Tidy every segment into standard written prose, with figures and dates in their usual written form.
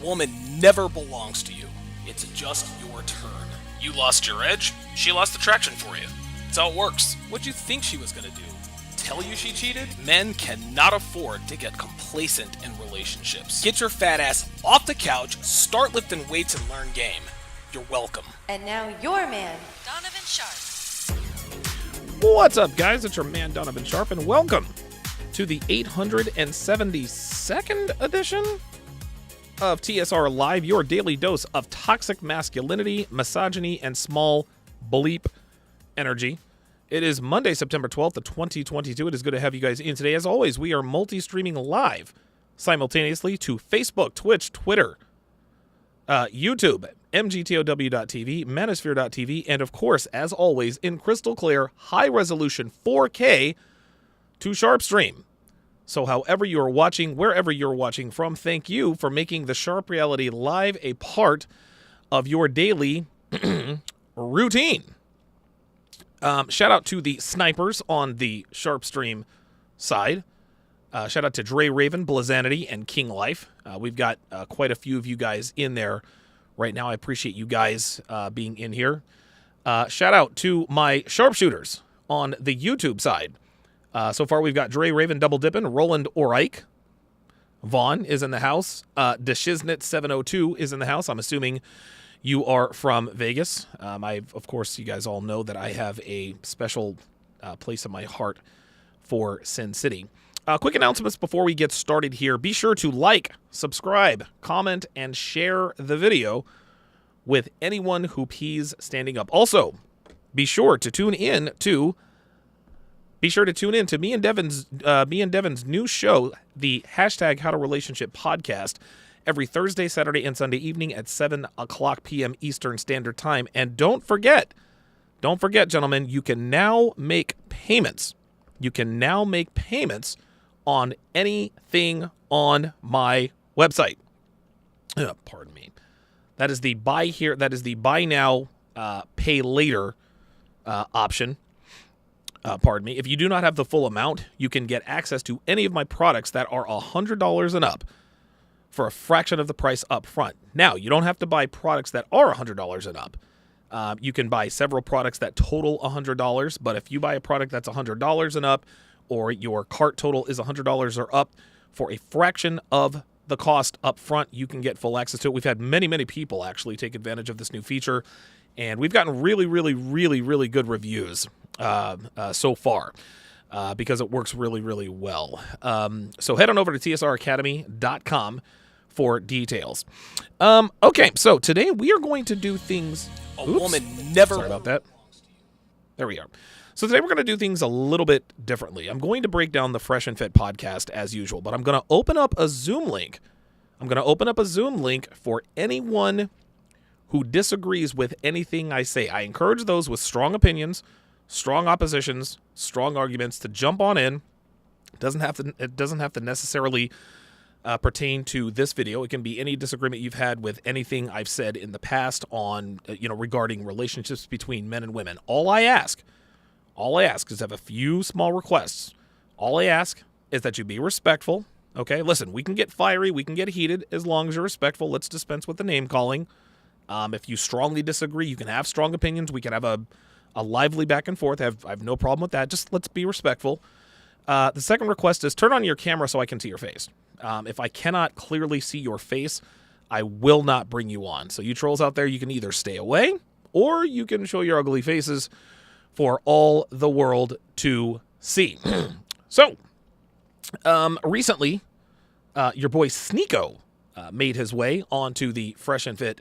woman never belongs to you. It's just your turn. You lost your edge, she lost attraction for you. That's how it works. What'd you think she was gonna do? Tell you she cheated? Men cannot afford to get complacent in relationships. Get your fat ass off the couch, start lifting weights, and learn game. You're welcome. And now your man, Donovan Sharp. What's up, guys? It's your man, Donovan Sharp, and welcome to the 872nd edition of TSR Live, your daily dose of toxic masculinity, misogyny, and small bleep energy. It is Monday, September 12th of 2022. It is good to have you guys in today. As always, we are multi-streaming live simultaneously to Facebook, Twitch, Twitter, YouTube, mgtow.tv, manosphere.tv, and of course, as always, in crystal clear, high-resolution 4K to Sharpstream. So however you are watching, wherever you're watching from, thank you for making the Sharp Reality Live a part of your daily routine. Shout out to the snipers on the Sharpstream side. Shout out to Dre Raven, Blazanity, and King Life. We've got quite a few of you guys in there right now. I appreciate you guys being in here. Shout out to my sharpshooters on the YouTube side. So far, we've got Dre Raven Double Dippin', Roland Orike, Vaughn is in the house, Deshiznit702 is in the house. I'm assuming you are from Vegas. Of course, you guys all know that I have a special place in my heart for Sin City. Quick announcements before we get started here. Be sure to like, subscribe, comment, and share the video with anyone who pees standing up. Also, be sure to tune in to me and Devin's new show, the hashtag How to Relationship podcast, every Thursday, Saturday, and Sunday evening at 7 o'clock p.m. Eastern Standard Time. And don't forget, gentlemen, you can now make payments. You can now make payments on anything on my website. Pardon me. That is the buy here. That is the buy now, pay later option. Pardon me. If you do not have the full amount, you can get access to any of my products that are $100 and up for a fraction of the price up front. Now, you don't have to buy products that are $100 and up. You can buy several products that total $100, but if you buy a product that's $100 and up, or your cart total is $100 or up, for a fraction of the cost up front, you can get full access to it. We've had many, many people actually take advantage of this new feature, and we've gotten really, really, really, really good reviews so far because it works really, really well. So head on over to tsracademy.com for details. Okay, so today we are going to do things... A woman never... Sorry about that. There we are. So today we're going to do things a little bit differently. I'm going to break down the Fresh and Fit podcast as usual, but I'm going to open up a Zoom link. For anyone who disagrees with anything I say. I encourage those with strong opinions, strong oppositions, strong arguments to jump on in. It doesn't have to necessarily pertain to this video. It can be any disagreement you've had with anything I've said in the past on, regarding relationships between men and women. All I ask is I have a few small requests. All I ask is that you be respectful. Okay, listen, we can get fiery, we can get heated as long as you're respectful. Let's dispense with the name calling. If you strongly disagree, you can have strong opinions. We can have a lively back and forth. I have no problem with that. Just let's be respectful. The second request is turn on your camera so I can see your face. If I cannot clearly see your face, I will not bring you on. So you trolls out there, you can either stay away or you can show your ugly faces for all the world to see. So, recently, your boy Sneeko made his way onto the Fresh and Fit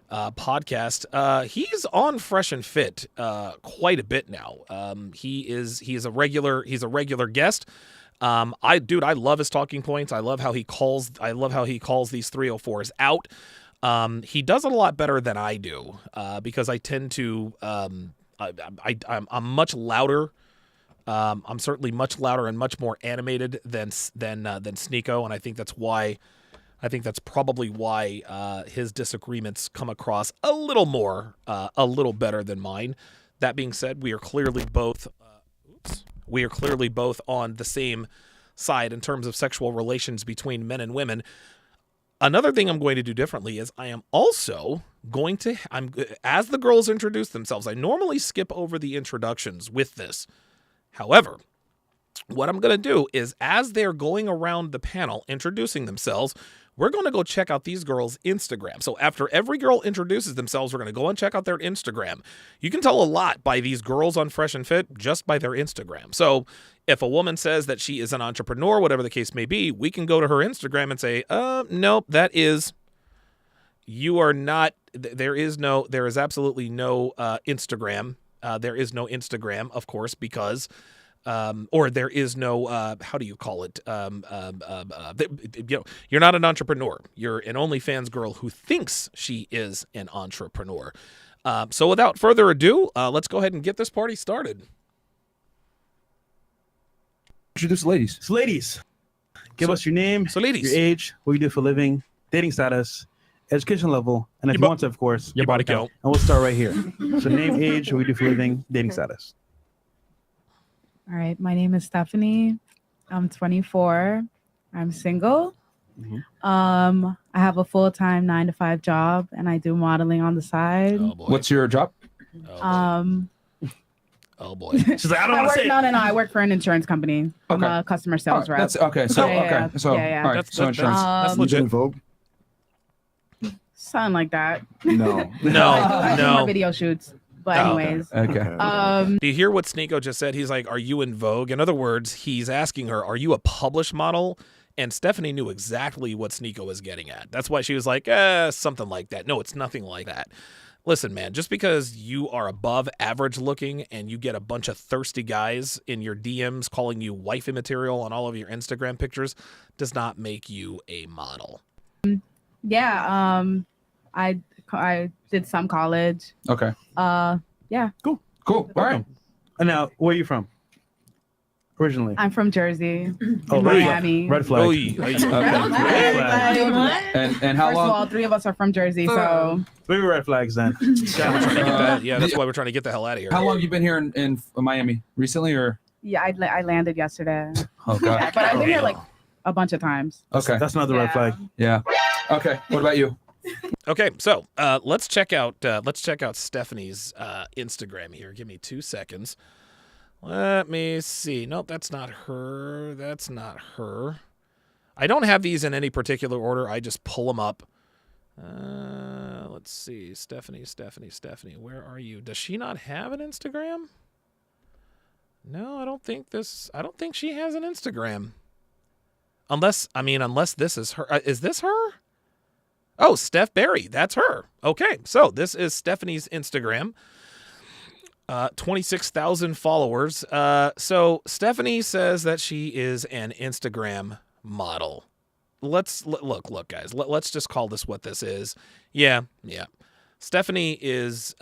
podcast. He's on Fresh and Fit quite a bit now. He's a regular guest. I love his talking points. I love how he calls these 304s out. He does it a lot better than I do because I tend to I'm much louder. I'm certainly much louder and much more animated than Sneeko, and I think that's probably why his disagreements come across a little better than mine. That being said, we are clearly both on the same side in terms of sexual relations between men and women. Another thing I'm going to do differently is I am also going to, as the girls introduce themselves, I normally skip over the introductions with this. However, what I'm going to do is as they're going around the panel introducing themselves, we're going to go check out these girls' Instagram. So after every girl introduces themselves, we're going to go and check out their Instagram. You can tell a lot by these girls on Fresh and Fit just by their Instagram. So if a woman says that she is an entrepreneur, whatever the case may be, we can go to her Instagram and say, nope, you are not, there is absolutely no Instagram. There is no Instagram, of course, because or there is no, how do you call it? You're not an entrepreneur. You're an OnlyFans girl who thinks she is an entrepreneur. So without further ado, let's go ahead and get this party started. Introduce the ladies. So ladies, give us your name, So ladies, your age, what you do for a living, dating status, education level, and if you want to, of course, your body count. And we'll start right here. So name, age, what you do for a living, dating status. All right. My name is Stephanie. I'm 24. I'm single. I have a full-time 9-to-5 job, and I do modeling on the side. Oh boy. What's your job? Oh boy. She's like, I don't want to say. No. I work for an insurance company. I'm a customer sales rep. That's okay. So Yeah. So all right. That's- So insurance. That's You legit. in Vogue? Something like that. No. I do more No. video shoots. But Oh, okay. anyways, Okay. Do you hear what Sneeko just said? He's like, are you in Vogue? In other words, he's asking her, are you a published model? And Stephanie knew exactly what Sneeko was getting at. That's why she was like, something like that. No, it's nothing like that. Listen, man, just because you are above average looking and you get a bunch of thirsty guys in your DMs calling you wifey material on all of your Instagram pictures does not make you a model. yeah. I did some college. Okay. Yeah. Cool. All right. And now, where are you from? Originally. I'm from Jersey, Oh, in Miami. Red flag. Oy, oy. Okay. flag. And how First of long? all, 3 of us are from Jersey, so Maybe red flags then. Yeah, that's why we're trying to get the hell out of here. How long you been here in Miami? Recently or? yeah, I landed yesterday. Oh Yeah, God. but I've been here like a bunch of times. Okay. That's another red Yeah. flag. Yeah. Okay. What about you? Okay, so let's check out Stephanie's Instagram here. Give me 2 seconds. Let me see. Nope, that's not her. That's not her. I don't have these in any particular order. I just pull them up. Let's see. Stephanie. Where are you? Does she not have an Instagram? No, I don't think she has an Instagram. Unless this is her. Is this her? Oh, Steph Berry. That's her. Okay, so this is Stephanie's Instagram. 26,000 followers. So Stephanie says that she is an Instagram model. Look, guys. Let's just call this what this is. Yeah. Stephanie is,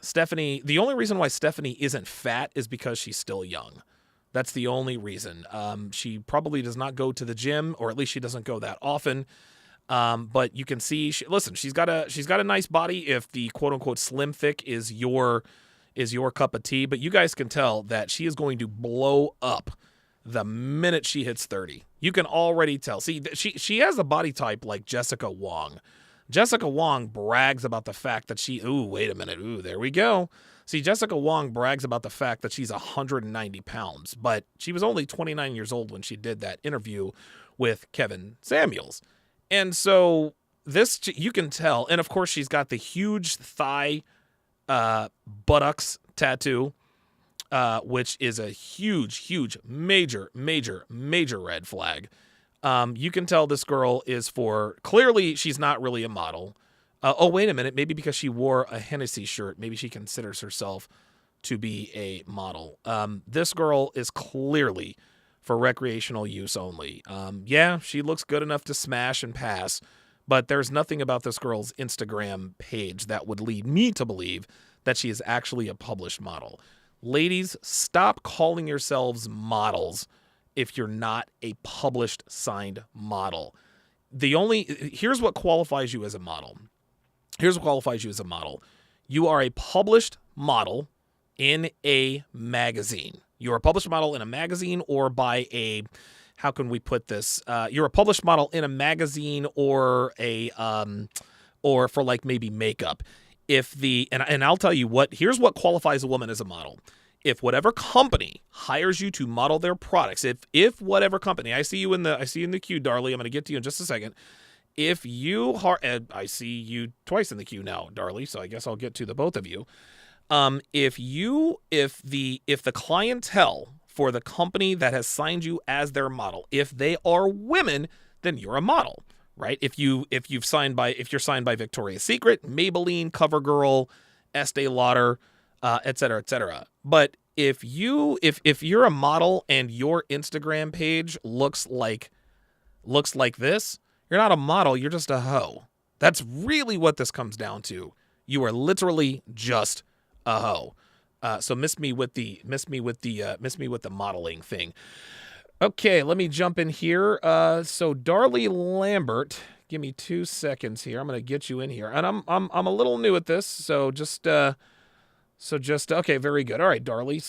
Stephanie. The only reason why Stephanie isn't fat is because she's still young. That's the only reason. She probably does not go to the gym, or at least she doesn't go that often. But you can see, she's got a nice body. If the quote unquote slim thick is your cup of tea, but you guys can tell that she is going to blow up the minute she hits 30. You can already tell. See, she has a body type like Jessica Wong. Jessica Wong brags about the fact that there we go. See, Jessica Wong brags about the fact that she's 190 pounds, but she was only 29 years old when she did that interview with Kevin Samuels. And so this, you can tell. And of course, she's got the huge thigh buttocks tattoo, which is a huge, major red flag. You can tell this girl is clearly she's not really a model. Oh, wait a minute. Maybe because she wore a Hennessy shirt, maybe she considers herself to be a model. This girl is clearly for recreational use only. Yeah, she looks good enough to smash and pass, but there's nothing about this girl's Instagram page that would lead me to believe that she is actually a published model. Ladies, stop calling yourselves models if you're not a published signed model. Here's what qualifies you as a model. You are a published model in a magazine. You're a published model in a magazine or by a how can we put this? You're a published model in a magazine or or for like maybe makeup. If and I'll tell you here's what qualifies a woman as a model. If whatever company hires you to model their products, if whatever company, I see you in the queue, Darlie. I'm going to get to you in just a second. If you I see you twice in the queue now, Darlie. So I guess I'll get to the both of you. If the clientele for the company that has signed you as their model, if they are women, then you're a model, right? If you're signed by Victoria's Secret, Maybelline, CoverGirl, Estee Lauder, et cetera, et cetera. But if you're a model and your Instagram page looks like this, you're not a model, you're just a hoe. That's really what this comes down to. You are literally just a hoe. So miss me with the modeling thing. Okay, let me jump in here. So Darlie Lambert, give me 2 seconds here. I'm gonna get you in here, and I'm a little new at this, so just okay, very good. All right, Darlie.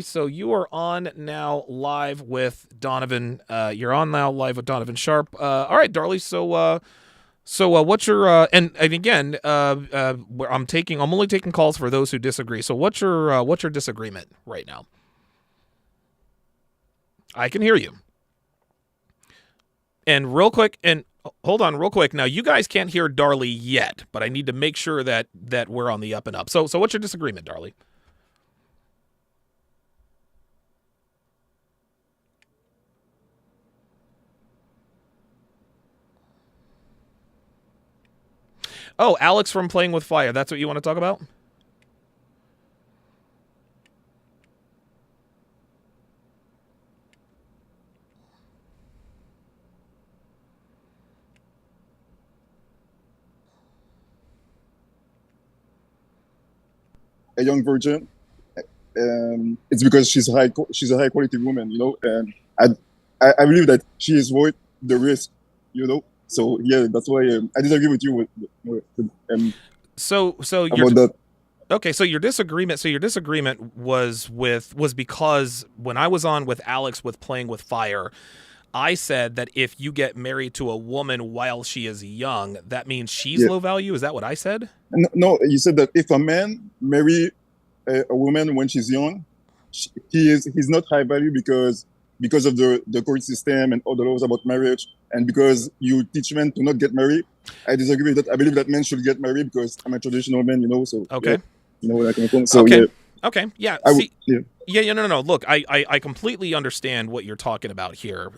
So you are on now live with Donovan. You're on now live with Donovan Sharp. All right, Darlie. So what's your and again, I'm only taking calls for those who disagree. So what's your disagreement right now? I can hear you. And real quick, and hold on real quick. Now you guys can't hear Darlie yet, but I need to make sure that we're on the up and up. So what's your disagreement, Darlie? Oh, Alex from Playing with Fire. That's what you want to talk about? A young virgin, it's because she's a high quality woman, and I believe that she is worth the risk, So yeah, that's why I disagree with you so about that. Okay, so your disagreement was because when I was on with Alex with Playing with Fire, I said that if you get married to a woman while she is young, that means she's low value. Is that what I said? No, you said that if a man marry a woman when she's young, he's not high value because of the court system and all the laws about marriage, and because you teach men to not get married. I disagree with that. I believe that men should get married because I'm a traditional man, So okay, where I come from. So okay. yeah. Okay. Yeah. No. Look, I completely understand what you're talking about here.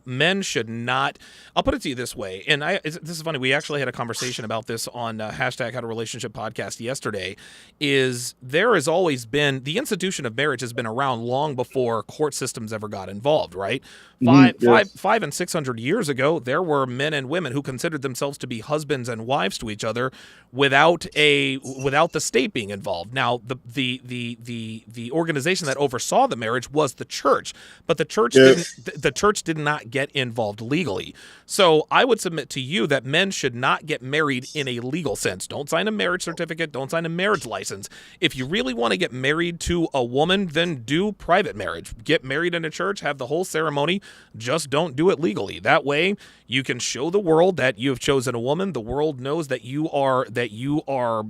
Men should not. I'll put it to you this way, and this is funny. We actually had a conversation about this on hashtag How to Relationship podcast yesterday. There has always been the institution of marriage has been around long before court systems ever got involved, right? 500 and 600 years ago, there were men and women who considered themselves to be husbands and wives to each other without the state being involved. Now, the organization that oversaw the marriage was the church, but the church did not get involved legally. So I would submit to you that men should not get married in a legal sense. Don't sign a marriage certificate. Don't sign a marriage license. If you really want to get married to a woman, then do private marriage. Get married in a church, have the whole ceremony. Just don't do it legally. That way you can show the world that you have chosen a woman. The world knows that you are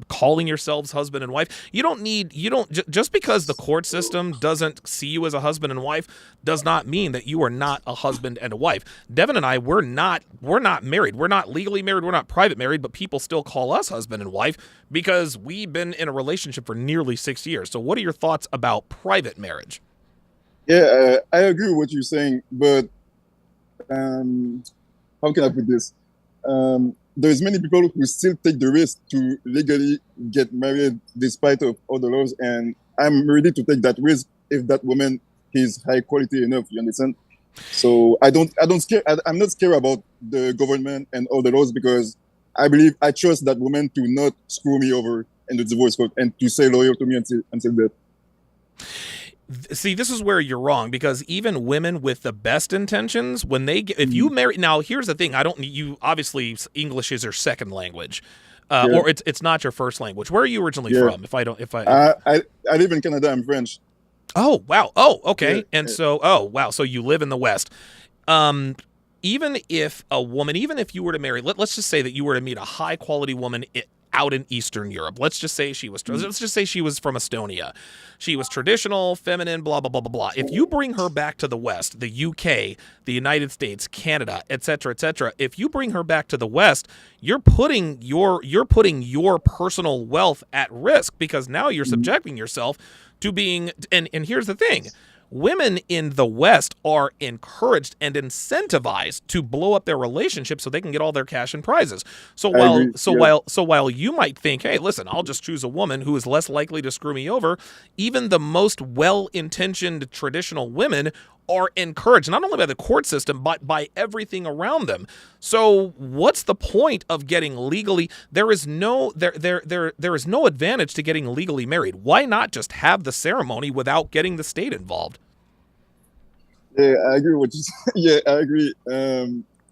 calling yourselves husband and wife. Just because the court system doesn't see you as a husband and wife does not mean that you are not a husband and a wife. Devin and I, we're not married. We're not legally married. We're not private married, but people still call us husband and wife because we've been in a relationship for nearly 6 years. So what are your thoughts about private marriage? Yeah, I agree with what you're saying, but how can I put this? There's many people who still take the risk to legally get married despite of all the laws, and I'm ready to take that risk if that woman is high quality enough. You understand? So I'm not scared about the government and all the laws because I trust that woman to not screw me over in the divorce court and to stay loyal to me until death. See, this is where you're wrong because even women with the best intentions, when if you marry, now here's the thing, you obviously English is your second language, or it's not your first language. Where are you originally from? I live in Canada. I'm French. Oh, wow. Oh, okay. Yeah, And yeah. so, oh, wow. So you live in the West. Um, even if a woman, even if you were to marry, let's just say that you were to meet a high quality woman out in Eastern Europe. Let's just say she was, let's just say she was from Estonia. She was traditional, feminine, blah, blah, blah, blah, blah. If you bring her back to the West, the UK, the United States, Canada, et cetera, if you bring her back to the West, you're putting your personal wealth at risk, because now you're subjecting yourself to being, and here's the thing. Women in the West are encouraged and incentivized to blow up their relationships so they can get all their cash and prizes. So I agree. Yeah. while you might think, hey, listen, I'll just choose a woman who is less likely to screw me over, even the most well-intentioned traditional women are encouraged not only by the court system but by everything around them. So what's the point of getting legally? There is no advantage to getting legally married. Why not just have the ceremony without getting the state involved? Yeah, I agree with you. Yeah, I agree.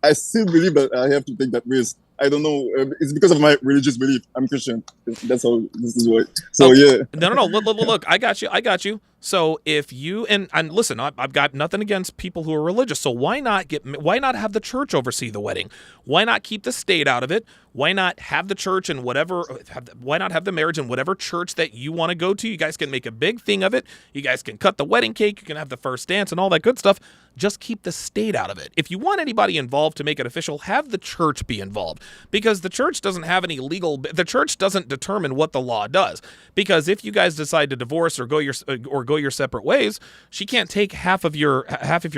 I still believe that I have to take that risk. I don't know. It's because of my religious belief. I'm Christian. That's all. This is why. So Okay. yeah. No. Look, I got you. So if you and listen, I've got nothing against people who are religious. So why not have the church oversee the wedding? Why not keep the state out of it? Why not have the church and why not have the marriage in whatever church that you want to go to? You guys can make a big thing of it. You guys can cut the wedding cake. You can have the first dance and all that good stuff. Just keep the state out of it. If you want anybody involved to make it official, have the church be involved, because the church doesn't have any the church doesn't determine what the law does. Because if you guys decide to divorce or go your separate ways, she can't take half of your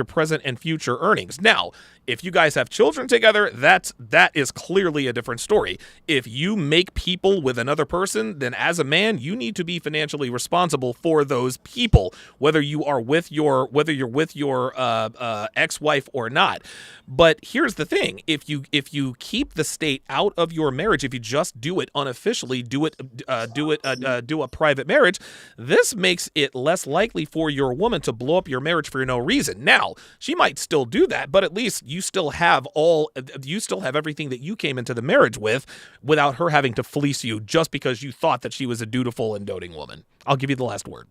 present and future earnings. Now, if you guys have children together, that is clearly a different story. If you make people with another person, then as a man, you need to be financially responsible for those people, whether you're with your ex-wife or not. But here's the thing: if you keep the state out of your marriage, if you just do it unofficially, do a private marriage, this makes it less likely for your woman to blow up your marriage for no reason. Now, she might still do that, but at least you still have everything that you came into the marriage with, without her having to fleece you just because you thought that she was a dutiful and doting woman. I'll give you the last word.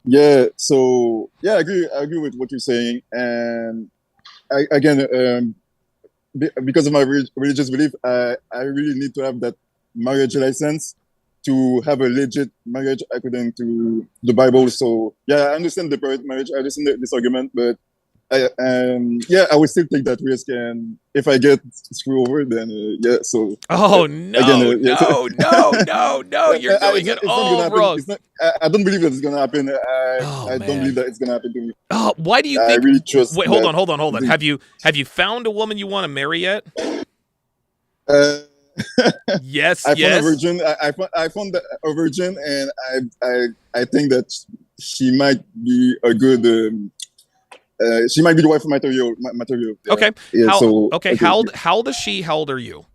Yeah. So yeah, I agree with what you're saying. And because of my religious belief, I really need to have that marriage license to have a legit marriage according to the Bible. So yeah, I understand the private marriage. I understand this argument, but I will still take that risk. And if I get screwed over, then yeah. So no, you're doing it all wrong. I don't believe that it's gonna happen. I don't believe that it's gonna happen to me. Oh, why do you think? I really trust. Wait, hold on. Have you found a woman you want to marry yet? Yes. I found a virgin. I found a virgin, and I think that she might be a good. She might be the wife of material. Yeah. Okay. Yeah, How old is she? How old are you?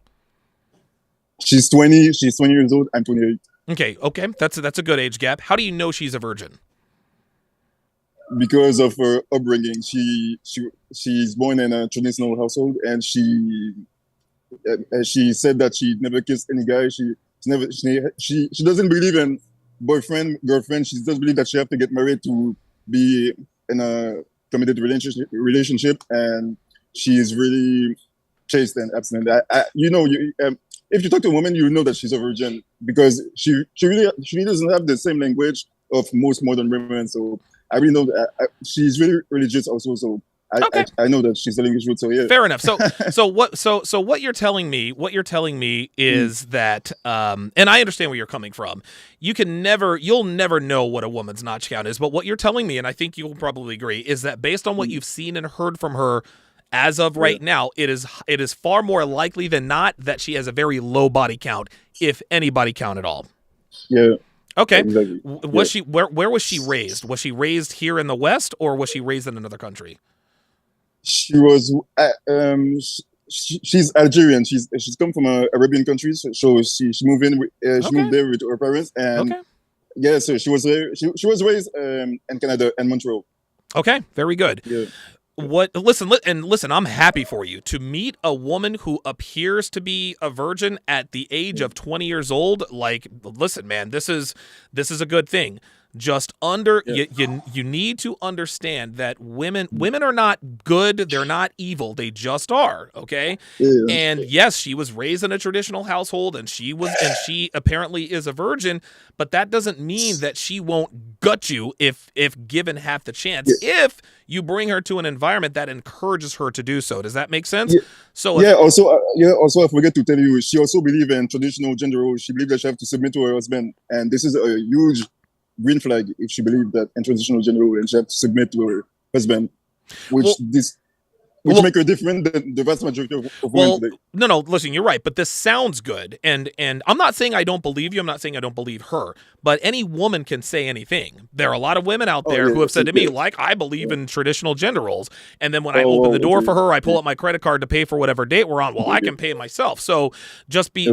She's 20. She's 20 years old. I'm 28. Okay. That's a good age gap. How do you know she's a virgin? Because of her upbringing. She's born in a traditional household, and she said that she never kissed any guy. She doesn't believe in boyfriend, girlfriend. She doesn't believe that she have to get married to be in a committed relationship, and she is really chaste and abstinent. If you talk to a woman, you know that she's a virgin, because she really doesn't have the same language of most modern women. So I really know that she's really religious also. So I know that she's telling the truth. So yeah. Fair enough. So what you're telling me is that, and I understand where you're coming from. You'll never know what a woman's notch count is. But what you're telling me, and I think you'll probably agree, is that based on what you've seen and heard from her as of right now, it is far more likely than not that she has a very low body count, if any body count at all. Yeah. Okay. Exactly. Was she where was she raised? Was she raised here in the West, or was she raised in another country? She was. She's Algerian. She's come from Arabian countries. So she moved in. She moved there with her parents, and so she was raised in Canada and Montreal. Okay, very good. Yeah. Listen, I'm happy for you to meet a woman who appears to be a virgin at the age of 20 years old. Like, listen, man, this is a good thing. Just you need to understand that women are not good, they're not evil, they just are, okay? Yeah. And yes, she was raised in a traditional household and she apparently is a virgin, but that doesn't mean that she won't gut you if given half the chance. Yeah. If you bring her to an environment that encourages her to do so. Does that make sense? Yeah. So Also I forget to tell you, she also believes in traditional gender roles. She believes that she have to submit to her husband, and this is a huge green flag if she believes that in traditional gender role and she have to submit to her husband, which make her different than the vast majority of women today. No, listen, you're right, but this sounds good, and I'm not saying I don't believe you. I'm not saying I don't believe her, but any woman can say anything. There are a lot of women out there who have said to me, like, I believe in traditional gender roles, and then when I open the door for her, I pull up my credit card to pay for whatever date we're on. Well, I can pay myself. So just be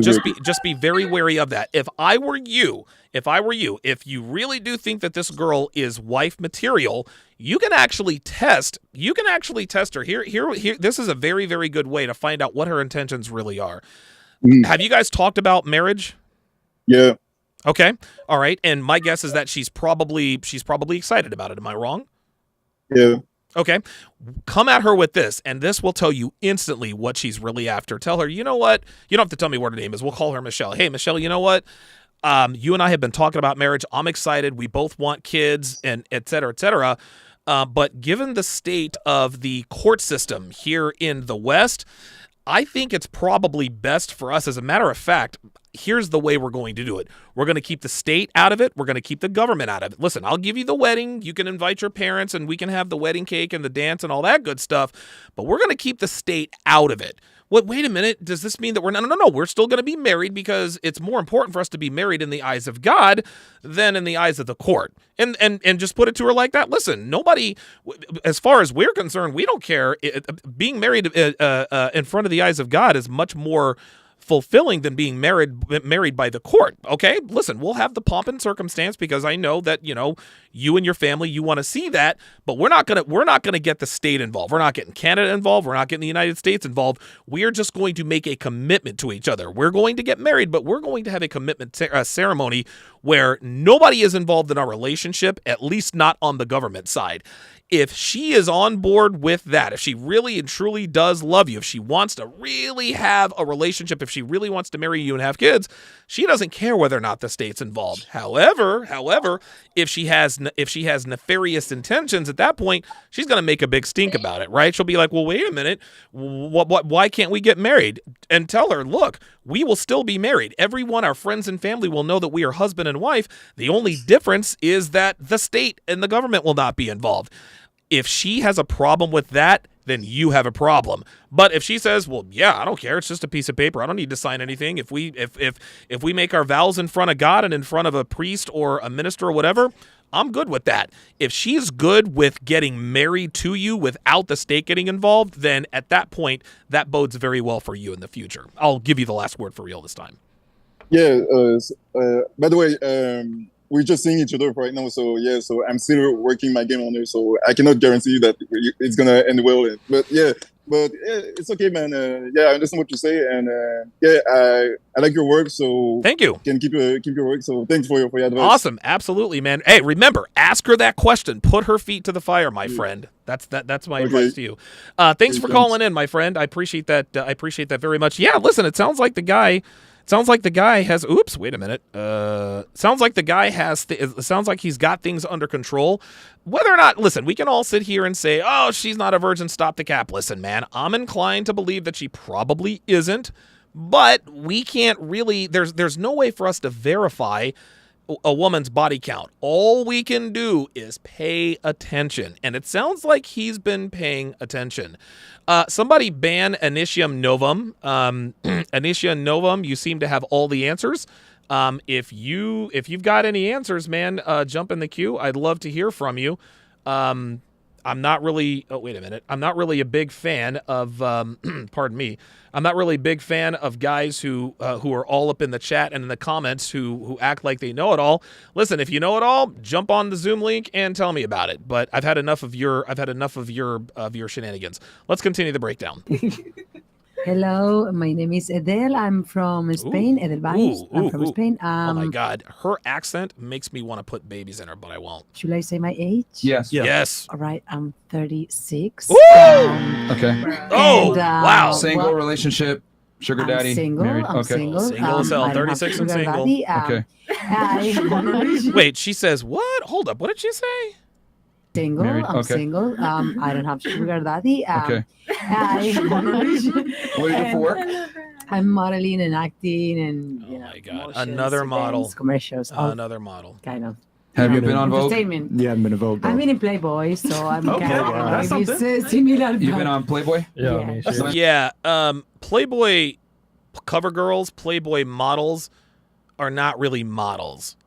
very wary of that. If I were you, if you really do think that this girl is wife material, you can actually test her. Here, this is a very, very good way to find out what her intentions really are. Have you guys talked about marriage? Yeah. Okay. All right. And my guess is that she's probably excited about it. Am I wrong? Yeah. Okay. Come at her with this, and this will tell you instantly what she's really after. Tell her, you know what? You don't have to tell me what her name is. We'll call her Michelle. Hey, Michelle, you know what? You and I have been talking about marriage. I'm excited. We both want kids, and et cetera, et cetera. But given the state of the court system here in the West, I think it's probably best for us. As a matter of fact, here's the way we're going to do it. We're going to keep the state out of it. We're going to keep the government out of it. Listen, I'll give you the wedding. You can invite your parents, and we can have the wedding cake and the dance and all that good stuff. But we're going to keep the state out of it. Wait a minute. Does this mean that we're no? We're still going to be married because it's more important for us to be married in the eyes of God than in the eyes of the court. And just put it to her like that. Listen, nobody, as far as we're concerned, we don't care. Being married in front of the eyes of God is much more fulfilling than being married by the court. Okay, listen, we'll have the pomp and circumstance because I know that you and your family, you want to see that, but we're not gonna get the state involved. We're not getting Canada involved. We're not getting the United States involved. We're just going to make a commitment to each other. We're going to get married, but we're going to have a commitment ceremony where nobody is involved in our relationship, at least not on the government side. If she is on board with that, if she really and truly does love you, if she wants to really have a relationship, if she really wants to marry you and have kids, she doesn't care whether or not the state's involved. However, if she has nefarious intentions at that point, she's going to make a big stink about it, right? She'll be like, well, wait a minute, why can't we get married? And tell her, look, we will still be married. Everyone, our friends and family will know that we are husband and wife. The only difference is that the state and the government will not be involved. If she has a problem with that, then you have a problem. But if she says, well, yeah, I don't care, it's just a piece of paper, I don't need to sign anything. If we make our vows in front of God and in front of a priest or a minister or whatever, I'm good with that. If she's good with getting married to you without the state getting involved, then at that point, that bodes very well for you in the future. I'll give you the last word for real this time. Yeah. By the way, we're just seeing each other right now, so yeah. So I'm still working my game on her, so I cannot guarantee you that it's gonna end well. But it's okay, man. I understand what you say, and I like your work. So thank you. Can keep your work. So thanks for your advice. Awesome, absolutely, man. Hey, remember, ask her that question. Put her feet to the fire, my friend. That's my advice to you. Thanks for calling in, my friend. I appreciate that. I appreciate that very much. Yeah, listen, it sounds like the guy has. Oops, wait a minute. Sounds like the guy has. Sounds like he's got things under control. Whether or not, listen, we can all sit here and say, "Oh, she's not a virgin. Stop the cap." Listen, man, I'm inclined to believe that she probably isn't, but we can't really. There's no way for us to verify a woman's body count. All we can do is pay attention, and it sounds like he's been paying attention. Somebody ban Initium Novum. Initium Novum, you seem to have all the answers. If you've got any answers, man, jump in the queue. I'd love to hear from you. I'm not really. Oh, wait a minute. I'm not really a big fan of. Pardon me. I'm not really a big fan of guys who are all up in the chat and in the comments who act like they know it all. Listen, if you know it all, jump on the Zoom link and tell me about it. But I've had enough of your shenanigans. Let's continue the breakdown. Hello, my name is Edel. I'm from Spain. Edelweiss. I'm from Spain. Oh my God, her accent makes me want to put babies in her, but I won't. Should I say my age? Yes. Yes. All right, I'm 36. Okay. Oh, And, wow. Single well, relationship, sugar I'm daddy, single. married. I'm Okay. single. Single as hell, I don't have 36 and sugar single. daddy. Okay. I- Wait, she says what? Hold up. What did she say? Single. Married, I'm okay. single. I don't have sugar daddy. Okay. What do you do for work? I'm modeling and acting and Oh my God. motions, Another events, model. commercials, all Another model. kind of. Have you been on Vogue? Entertainment. Yeah, I've been a Vogue. I've been in Playboy, so I'm Okay, kind wow. That's of maybe something. similar. You've but- been on Playboy? Yeah, Yeah. I mean, shit. Yeah, Playboy cover girls, Playboy models are not really models.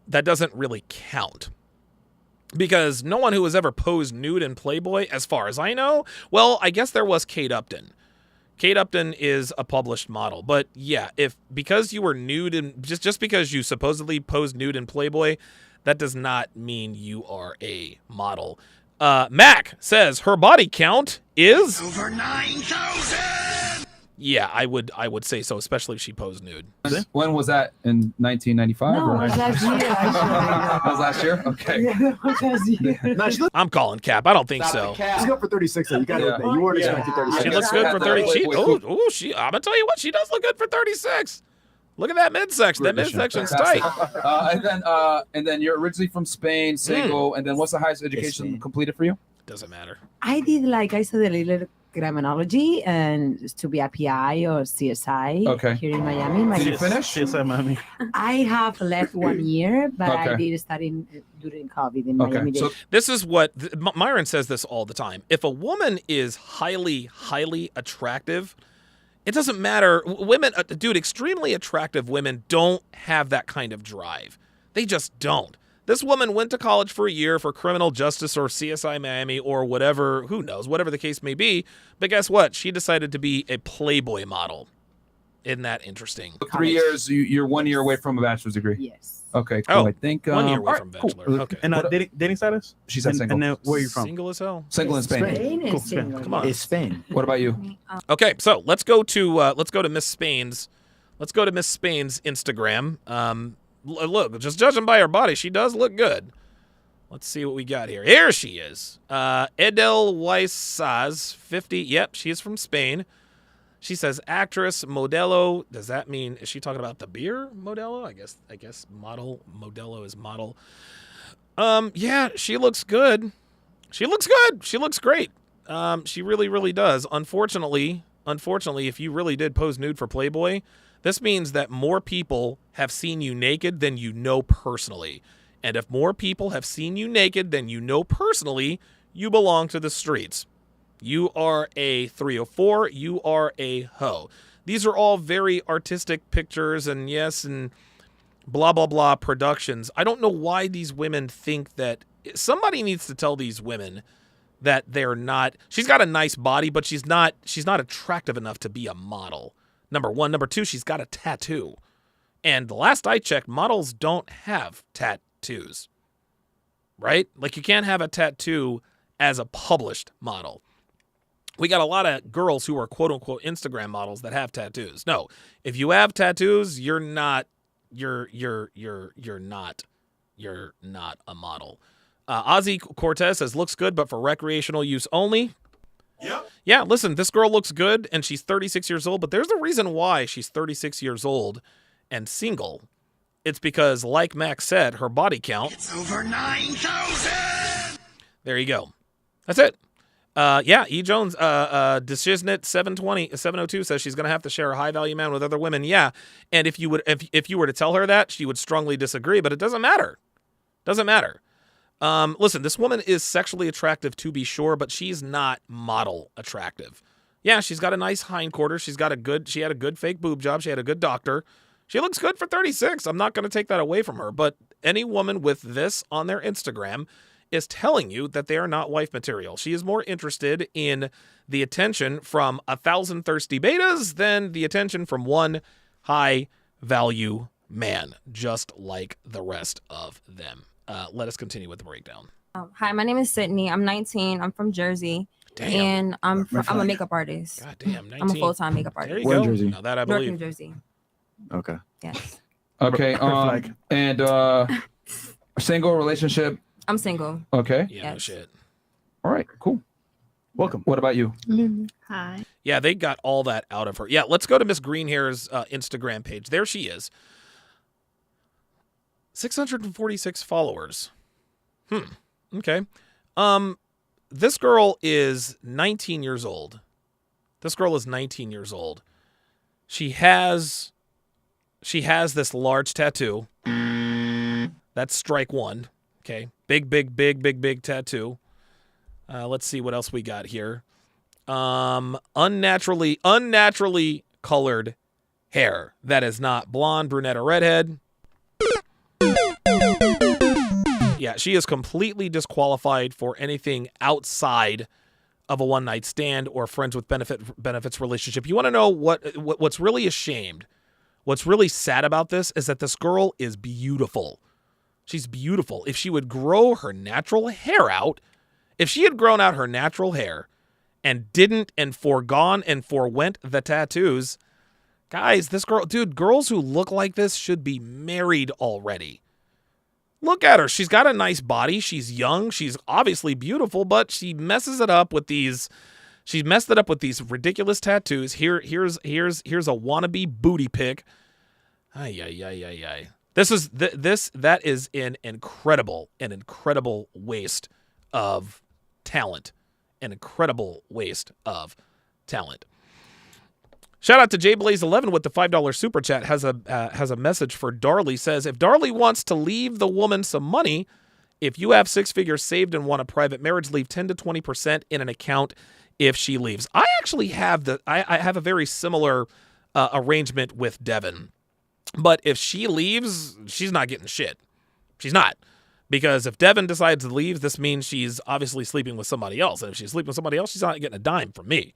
That doesn't really count. Because no one who has ever posed nude in Playboy, as far as I know, well, I guess there was Kate Upton. Kate Upton is a published model. But yeah, because you were nude and just because you supposedly posed nude in Playboy, that does not mean you are a model. Mac says her body count is over 9,000. Yeah, I would say so, especially if she posed nude. When was that? In 1995? No, or it was last year. that was last year? Okay. Yeah, it was last year. Nah, she looks I'm calling cap. I don't think so. good for 36. Though. You got to Yeah. admit, you weren't Yeah. expecting She 36. looks good for 30. Wait, I'm gonna tell you what, she does look good for 36. Look at that midsection. That midsection's tight. And then you're originally from Spain, single, and then what's the highest education Spain. completed for you? Doesn't matter. I studied a little criminology and to be a PI or CSI Okay. here in Miami. Did you finish? Yes, Miami. I have left 1 year, but I Okay. did study during COVID in Okay. Miami. So This is what Myron says this all the time. If a woman is highly, highly attractive, it doesn't matter. Women, dude, extremely attractive women don't have that kind of drive. They just don't. This woman went to college for a year for criminal justice or CSI Miami or whatever, who knows, whatever the case may be. But guess what? She decided to be a Playboy model. Isn't that interesting? 3 years, you're 1 year away from a bachelor's degree. Yes. Okay, cool. Oh, I think 1 year away all from right, cool. bachelor. Okay. And dating status? She said And- single. And then where are you from? Single as hell. Single in Spain. Spain Cool. and single. Come on. It's Spain. What about you? Okay, so let's go to Miss Spain's Instagram. Look, just judging by her body, she does look good. Let's see what we got here. Here she is. Edelweiss, 50. Yep, she is from Spain. She says actress, Modelo. Does that mean, is she talking about the beer Modelo? I guess model. Modelo is model. Yeah, she looks good. She looks good. She looks great. She really, really does. Unfortunately, if you really did pose nude for Playboy, this means that more people have seen you naked than you know personally. And if more people have seen you naked than you know personally, you belong to the streets. You are a 304. You are a hoe. These are all very artistic pictures and blah, blah, blah productions. I don't know why these women think that somebody needs to tell these women that they're not. She's got a nice body, but she's not attractive enough to be a model. Number one. Number two, she's got a tattoo. And the last I checked, models don't have tattoos, right? Like you can't have a tattoo as a published model. We got a lot of girls who are quote unquote Instagram models that have tattoos. No, if you have tattoos, you're not a model. Ozzy Cortez says looks good, but for recreational use only. Yep. Yeah, listen, this girl looks good and she's 36 years old, but there's a reason why she's 36 years old and single. It's because, like Max said, her body count. It's over 9,000. There you go. That's it. Yeah, E. Jones, Deshiznit 702 says she's gonna have to share a high value man with other women. Yeah, and if you were to tell her that, she would strongly disagree. But it doesn't matter. Doesn't matter. Listen, this woman is sexually attractive to be sure, but she's not model attractive. Yeah, she's got a nice hindquarter. She had a good fake boob job. She had a good doctor. She looks good for 36. I'm not going to take that away from her. But any woman with this on their Instagram is telling you that they are not wife material. She is more interested in the attention from 1,000 thirsty betas than the attention from one high value man, just like the rest of them. Let us continue with the breakdown. Hi, my name is Sydney. I'm 19. I'm from Jersey. Damn. And I'm a makeup artist. God damn, 19. I'm a full-time makeup There artist. you Where in go. Jersey? Now that I North New believe. Jersey. Okay. Yes. Okay. Flag. And single relationship. I'm single. Okay. Yeah, no Yes. shit. All right. Cool. Welcome. What about you? Hi. Yeah, they got all that out of her. Yeah, let's go to Miss Greenhair's Instagram page. There she is. 646 followers. Okay. This girl is 19 years old. She has this large tattoo. That's strike one. Okay. Big tattoo. Let's see what else we got here. Unnaturally colored hair. That is not blonde, brunette, or redhead. Yeah, she is completely disqualified for anything outside of a one-night stand or friends with benefits relationship. You want to know what's really ashamed? What's really sad about this is that this girl is beautiful. She's beautiful. If she would grow her natural hair out, if she had grown out her natural hair and didn't and forewent the tattoos, guys, this girl, dude, girls who look like this should be married already. Look at her. She's got a nice body. She's young. She's obviously beautiful, but she messes it up with these. She's messed it up with these ridiculous tattoos. Here's a wannabe booty pic. Ay. That is an incredible waste of talent. An incredible waste of talent. Shout out to JBlaze11 with the $5 super chat. Has a message for Darley. Says, if Darley wants to leave the woman some money, if you have 6 figures saved and want a private marriage, leave 10 to 20% in an account if she leaves. I actually have I have a very similar arrangement with Devin. But if she leaves, she's not getting shit. She's not. Because if Devin decides to leave, this means she's obviously sleeping with somebody else. And if she's sleeping with somebody else, she's not getting a dime from me.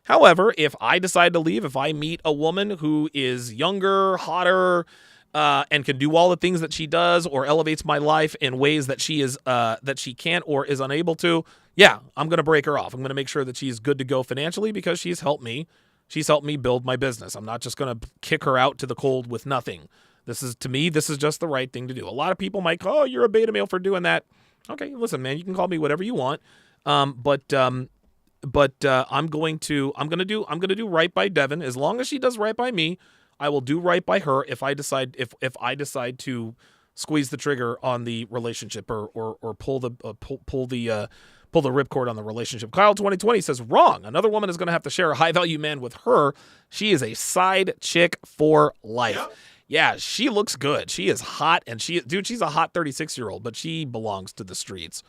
However, if I decide to leave, if I meet a woman who is younger, hotter, and can do all the things that she does or elevates my life in ways that she can't or is unable to, yeah, I'm going to break her off. I'm going to make sure that she's good to go financially because she's helped me. She's helped me build my business. I'm not just going to kick her out to the cold with nothing. To me, this is just the right thing to do. A lot of people might go, oh, you're a beta male for doing that. Okay, listen, man, you can call me whatever you want. But I'm going to do right by Devin. As long as she does right by me, I will do right by her. If I decide to squeeze the trigger on the relationship or pull the ripcord on the relationship. Kyle 2020 says, wrong. Another woman is going to have to share a high value man with her. She is a side chick for life. Yep. Yeah, she looks good. She is hot, and she's a hot 36-year-old, but she belongs to the streets.